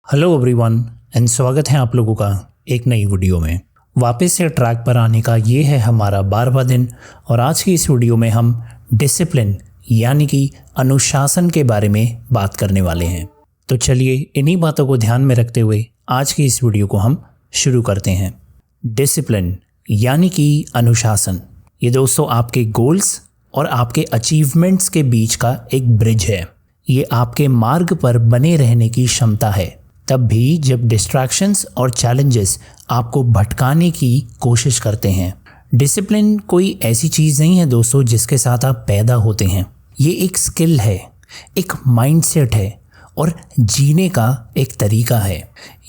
Hello everyone and स्वागत है आप लोगों का एक नई वीडियो में। वापस से ट्रैक पर आने का ये है हमारा 12वां दिन और आज की इस वीडियो में हम डिसिप्लिन यानी कि अनुशासन के बारे में बात करने वाले हैं। तो चलिए इन्हीं बातों को ध्यान में रखते हुए आज की इस वीडियो को हम शुरू करते हैं। डिसिप्लिन यानी कि अनुशासन, ये दोस्तों आपके गोल्स और आपके अचीवमेंट्स के बीच का एक ब्रिज है। ये आपके मार्ग पर बने रहने की क्षमता है, तब भी जब डिस्ट्रैक्शंस और चैलेंजेस आपको भटकाने की कोशिश करते हैं। डिसिप्लिन कोई ऐसी चीज़ नहीं है दोस्तों जिसके साथ आप पैदा होते हैं। ये एक स्किल है, एक माइंडसेट है और जीने का एक तरीका है।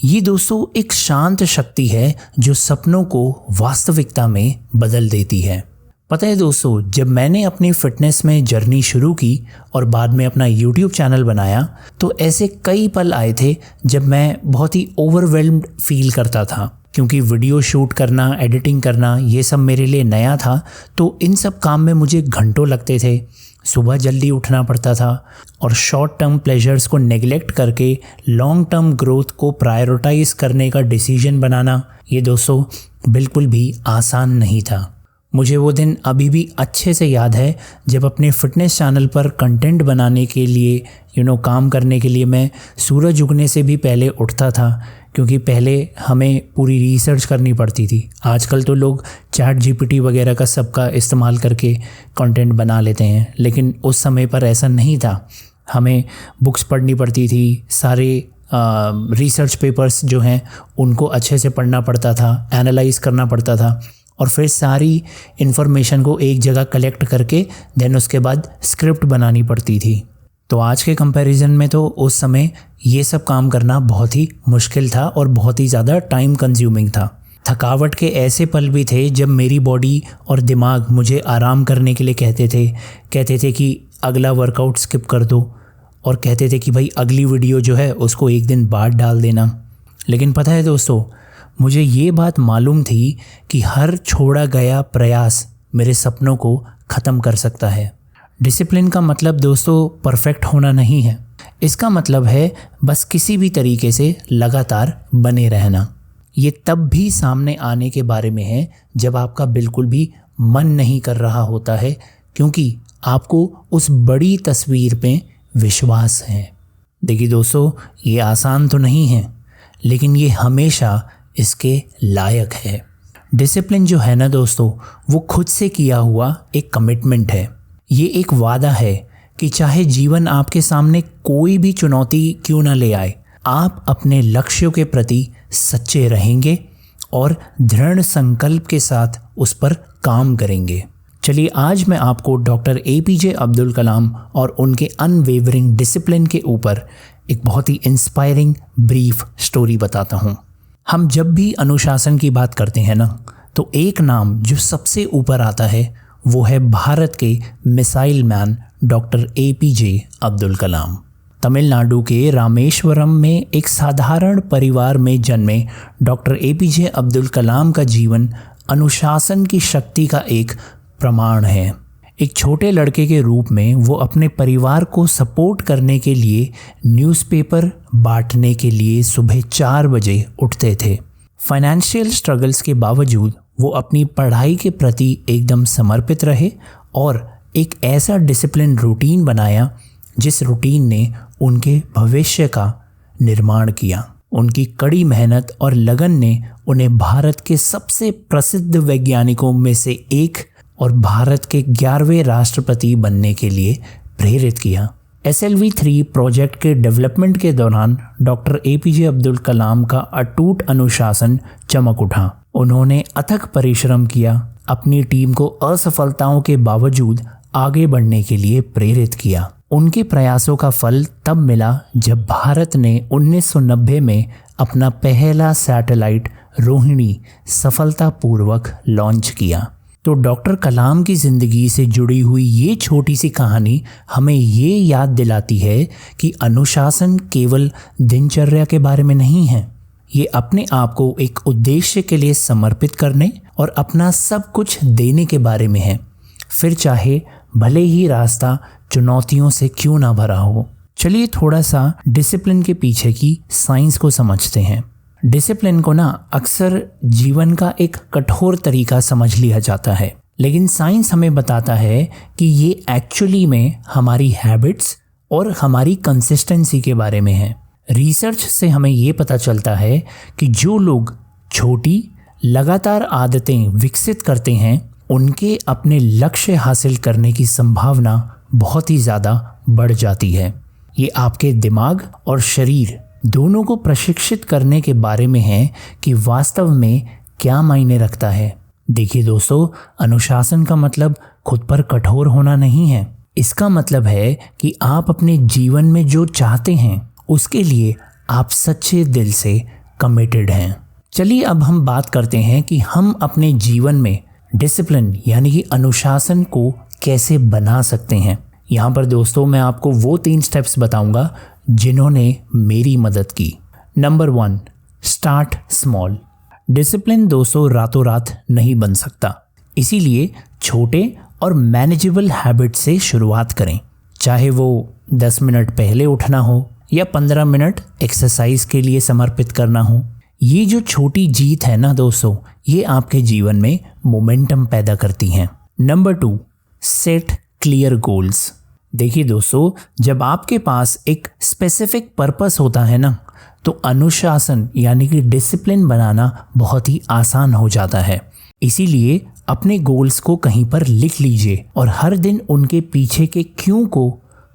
ये दोस्तों एक शांत शक्ति है जो सपनों को वास्तविकता में बदल देती है। पता है दोस्तों, जब मैंने अपनी फ़िटनेस में जर्नी शुरू की और बाद में अपना YouTube चैनल बनाया तो ऐसे कई पल आए थे जब मैं बहुत ही ओवरवेल्म्ड फील करता था, क्योंकि वीडियो शूट करना, एडिटिंग करना ये सब मेरे लिए नया था। तो इन सब काम में मुझे घंटों लगते थे। सुबह जल्दी उठना पड़ता था और शॉर्ट टर्म प्लेजर्स को नेगलेक्ट करके लॉन्ग टर्म ग्रोथ को प्रायोरिटाइज़ करने का डिसीजन बनाना, ये दोस्तों बिल्कुल भी आसान नहीं था। मुझे वो दिन अभी भी अच्छे से याद है जब अपने फ़िटनेस चैनल पर कंटेंट बनाने के लिए काम करने के लिए मैं सूरज उगने से भी पहले उठता था, क्योंकि पहले हमें पूरी रिसर्च करनी पड़ती थी। आजकल तो लोग चैट जीपीटी वगैरह का सबका इस्तेमाल करके कंटेंट बना लेते हैं, लेकिन उस समय पर ऐसा नहीं था। हमें बुक्स पढ़नी पड़ती थी, सारे रिसर्च पेपर्स जो हैं उनको अच्छे से पढ़ना पड़ता था, एनालाइज करना पड़ता था और फिर सारी इन्फॉर्मेशन को एक जगह कलेक्ट करके देन उसके बाद स्क्रिप्ट बनानी पड़ती थी। तो आज के कंपैरिजन में तो उस समय ये सब काम करना बहुत ही मुश्किल था और बहुत ही ज़्यादा टाइम कंज्यूमिंग था। थकावट के ऐसे पल भी थे जब मेरी बॉडी और दिमाग मुझे आराम करने के लिए कहते थे कि अगला वर्कआउट स्किप कर दो, और कहते थे कि भाई अगली वीडियो जो है उसको एक दिन बाद डाल देना। लेकिन पता है दोस्तों, मुझे ये बात मालूम थी कि हर छोड़ा गया प्रयास मेरे सपनों को ख़त्म कर सकता है। डिसिप्लिन का मतलब दोस्तों परफेक्ट होना नहीं है। इसका मतलब है बस किसी भी तरीके से लगातार बने रहना। ये तब भी सामने आने के बारे में है जब आपका बिल्कुल भी मन नहीं कर रहा होता है, क्योंकि आपको उस बड़ी तस्वीर पे विश्वास है। देखिए दोस्तों, ये आसान तो नहीं है, लेकिन ये हमेशा इसके लायक है। डिसिप्लिन जो है ना दोस्तों, वो खुद से किया हुआ एक कमिटमेंट है। ये एक वादा है कि चाहे जीवन आपके सामने कोई भी चुनौती क्यों ना ले आए, आप अपने लक्ष्यों के प्रति सच्चे रहेंगे और दृढ़ संकल्प के साथ उस पर काम करेंगे। चलिए आज मैं आपको डॉक्टर APJ अब्दुल कलाम और उनके अनवेवरिंग डिसिप्लिन के ऊपर एक बहुत ही इंस्पायरिंग ब्रीफ स्टोरी बताता हूँ। हम जब भी अनुशासन की बात करते हैं ना, तो एक नाम जो सबसे ऊपर आता है वो है भारत के missile man doctor APJ Abdul Kalam. Tamil Nadu के रामेश्वरम में एक साधारण परिवार में जन्मे डॉक्टर APJ अब्दुल कलाम का जीवन अनुशासन की शक्ति का एक प्रमाण है। एक छोटे लड़के के रूप में वो अपने परिवार को सपोर्ट करने के लिए न्यूज़पेपर बांटने के लिए सुबह 4 बजे उठते थे। फाइनेंशियल स्ट्रगल्स के बावजूद वो अपनी पढ़ाई के प्रति एकदम समर्पित रहे और एक ऐसा डिसिप्लिन रूटीन बनाया जिस रूटीन ने उनके भविष्य का निर्माण किया। उनकी कड़ी मेहनत और लगन ने उन्हें भारत के सबसे प्रसिद्ध वैज्ञानिकों में से एक और भारत के 11वें राष्ट्रपति बनने के लिए प्रेरित किया। SLV-3 प्रोजेक्ट के डेवलपमेंट के दौरान डॉक्टर APJ अब्दुल कलाम का अटूट अनुशासन चमक उठा। उन्होंने अथक परिश्रम किया, अपनी टीम को असफलताओं के बावजूद आगे बढ़ने के लिए प्रेरित किया। उनके प्रयासों का फल तब मिला जब भारत ने 1990 में अपना पहला सैटेलाइट रोहिणी सफलतापूर्वक लॉन्च किया। तो डॉक्टर कलाम की ज़िंदगी से जुड़ी हुई ये छोटी सी कहानी हमें ये याद दिलाती है कि अनुशासन केवल दिनचर्या के बारे में नहीं है। ये अपने आप को एक उद्देश्य के लिए समर्पित करने और अपना सब कुछ देने के बारे में है, फिर चाहे भले ही रास्ता चुनौतियों से क्यों ना भरा हो। चलिए थोड़ा सा डिसिप्लिन के पीछे की साइंस को समझते हैं। डिसिप्लिन को ना अक्सर जीवन का एक कठोर तरीका समझ लिया जाता है, लेकिन साइंस हमें बताता है कि ये एक्चुअली में हमारी हैबिट्स और हमारी कंसिस्टेंसी के बारे में है। रिसर्च से हमें ये पता चलता है कि जो लोग छोटी लगातार आदतें विकसित करते हैं उनके अपने लक्ष्य हासिल करने की संभावना बहुत ही ज़्यादा बढ़ जाती है। ये आपके दिमाग और शरीर दोनों को प्रशिक्षित करने के बारे में है कि वास्तव में क्या मायने रखता है। देखिए दोस्तों, अनुशासन का मतलब खुद पर कठोर होना नहीं है। इसका मतलब है कि आप अपने जीवन में जो चाहते हैं उसके लिए आप सच्चे दिल से कमिटेड हैं। चलिए अब हम बात करते हैं कि हम अपने जीवन में डिसिप्लिन यानी कि अनुशासन को कैसे बना सकते हैं। यहाँ पर दोस्तों मैं आपको वो 3 स्टेप्स बताऊंगा जिन्होंने मेरी मदद की। Number 1, start small. डिसिप्लिन दोस्तों रातों रात नहीं बन सकता, इसीलिए छोटे और मैनेजेबल हैबिट से शुरुआत करें। चाहे वो 10 मिनट पहले उठना हो या 15 मिनट एक्सरसाइज के लिए समर्पित करना हो। ये जो छोटी जीत है ना दोस्तों, ये आपके जीवन में मोमेंटम पैदा करती हैं। Number 2, set clear goals. देखिए दोस्तों, जब आपके पास एक स्पेसिफिक पर्पस होता है ना, तो अनुशासन यानी कि डिसिप्लिन बनाना बहुत ही आसान हो जाता है। इसीलिए अपने गोल्स को कहीं पर लिख लीजिए और हर दिन उनके पीछे के क्यों को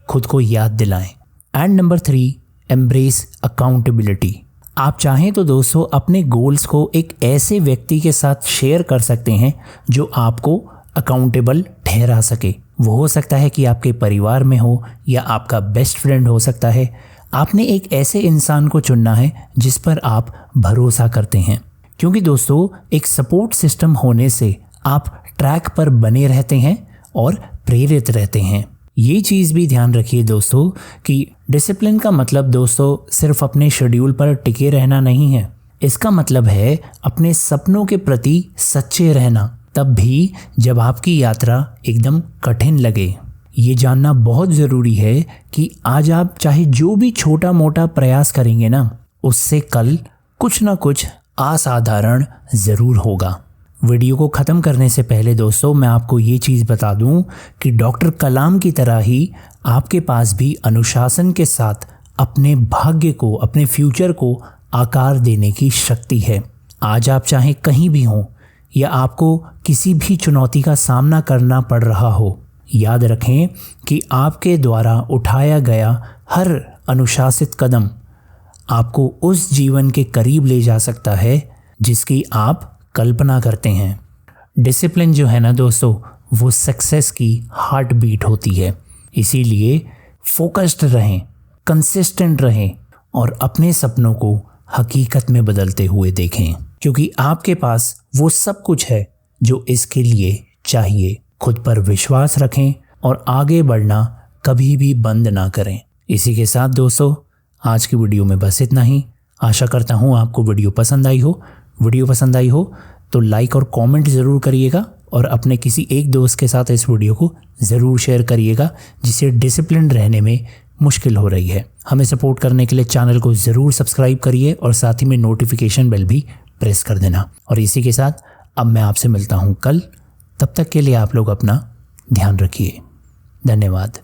खुद को याद दिलाएं। And number 3, embrace accountability. आप चाहें तो दोस्तों अपने गोल्स को एक ऐसे व्यक्ति के साथ शेयर कर सकते हैं जो आपको अकाउंटेबल ठहरा सके। वो हो सकता है कि आपके परिवार में हो या आपका बेस्ट फ्रेंड हो सकता है। आपने एक ऐसे इंसान को चुनना है जिस पर आप भरोसा करते हैं, क्योंकि दोस्तों एक सपोर्ट सिस्टम होने से आप ट्रैक पर बने रहते हैं और प्रेरित रहते हैं। ये चीज़ भी ध्यान रखिए दोस्तों कि डिसिप्लिन का मतलब दोस्तों सिर्फ अपने शेड्यूल पर टिके रहना नहीं है। इसका मतलब है अपने सपनों के प्रति सच्चे रहना, तब भी जब आपकी यात्रा एकदम कठिन लगे। ये जानना बहुत ज़रूरी है कि आज आप चाहे जो भी छोटा मोटा प्रयास करेंगे ना, उससे कल कुछ ना कुछ असाधारण ज़रूर होगा। वीडियो को ख़त्म करने से पहले दोस्तों मैं आपको ये चीज़ बता दूं कि डॉक्टर कलाम की तरह ही आपके पास भी अनुशासन के साथ अपने भाग्य को, अपने फ्यूचर को आकार देने की शक्ति है। आज आप चाहे कहीं भी हों या आपको किसी भी चुनौती का सामना करना पड़ रहा हो, याद रखें कि आपके द्वारा उठाया गया हर अनुशासित कदम आपको उस जीवन के करीब ले जा सकता है जिसकी आप कल्पना करते हैं। डिसिप्लिन जो है ना दोस्तों, वो सक्सेस की हार्ट बीट होती है। इसीलिए फोकस्ड रहें, कंसिस्टेंट रहें और अपने सपनों को हकीकत में बदलते हुए देखें, क्योंकि आपके पास वो सब कुछ है जो इसके लिए चाहिए। खुद पर विश्वास रखें और आगे बढ़ना कभी भी बंद ना करें। इसी के साथ दोस्तों आज की वीडियो में बस इतना ही। आशा करता हूँ आपको वीडियो पसंद आई हो। वीडियो पसंद आई हो तो लाइक और कमेंट ज़रूर करिएगा और अपने किसी एक दोस्त के साथ इस वीडियो को ज़रूर शेयर करिएगा जिसे डिसिप्लिन रहने में मुश्किल हो रही है। हमें सपोर्ट करने के लिए चैनल को ज़रूर सब्सक्राइब करिए और साथ ही में नोटिफिकेशन बेल भी प्रेस कर देना। और इसी के साथ अब मैं आपसे मिलता हूँ कल। तब तक के लिए आप लोग अपना ध्यान रखिए। धन्यवाद।